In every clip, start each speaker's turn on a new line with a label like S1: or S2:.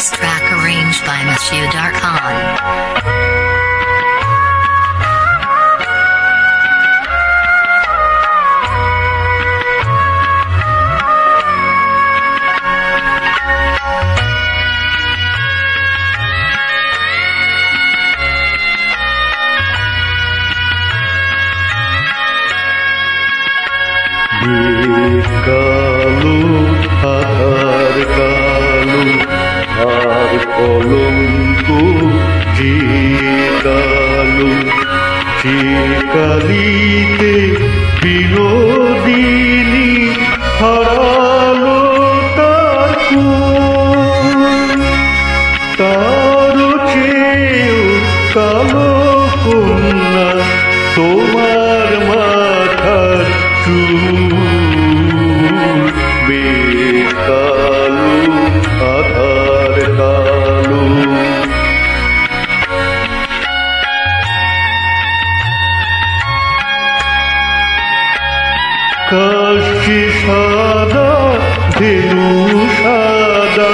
S1: This track arranged by Matthew Darkhan.
S2: কালো আধার কালো আর কলঙ্ক যে কালো কালিতে বিনোদিনী হারালো তার তার চেয়েও কালো কন্যা তোমার মাথার চুল কালো আধার কালো কাশি সাদা ধেনু সাদা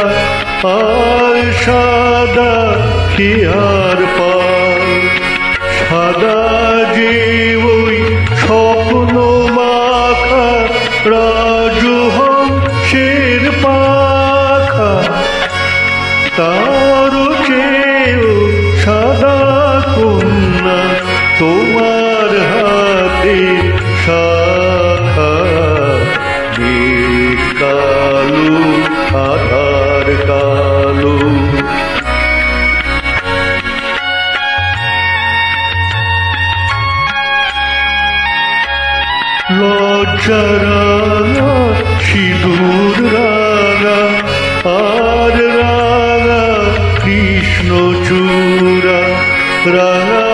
S2: আর সাদা খেয়ার পাল সাদা যে ওই স্বপ্ন মাখা রাজহংসের পাখা তার চেয়েও সাদা কন্যা তোমার হাতে শাখা কালো আধার কালো লজ্জা রাঙা সিঁদুর রাঙা আর রাঙা কৃষ্ণচূড়া রাঙা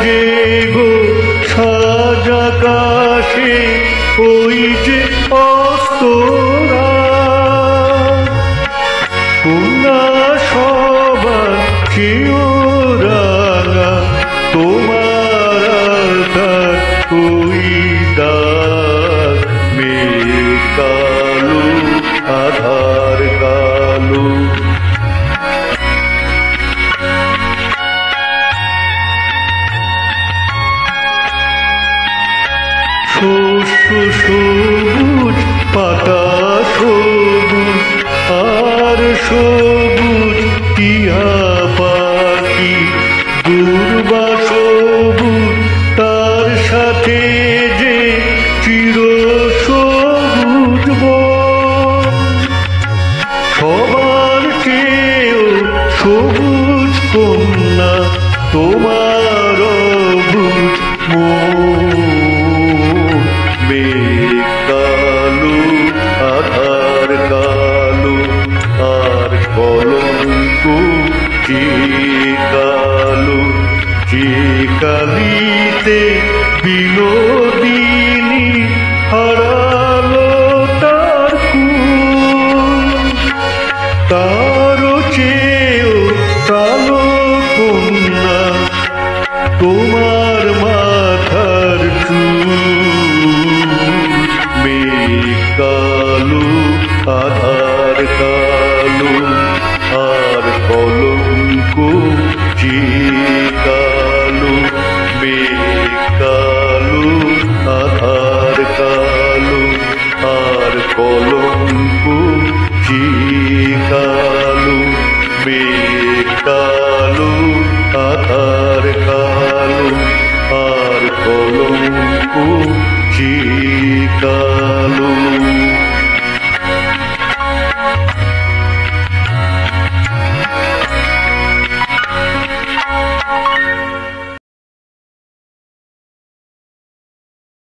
S2: যে গো সাজাকাশে ওই যে অস্তরা কন্যা সবার চেয়েও রাঙা তোমার আধার ওই দাগ কালো আধার কালো শস্য সবুজ পাতা সবুজ আর সবুজ টিয়া পাখি দুর্বা সবুজ তার সাথে যে চির সবুজ সবার চেয়েও সবুজ কন্যা তোমার অবুজ কালো আধার কালো আর কলঙ্ক কালো কালিতে বিনোদিনী হারালো তার তার চেয়েও কালো কন্যা তোমার মাথার কালো আধার কালো আর কলঙ্ক কালো কালো আধার কালো আর কলঙ্ক কালো কালো আধার কালো আর কলঙ্ক কালো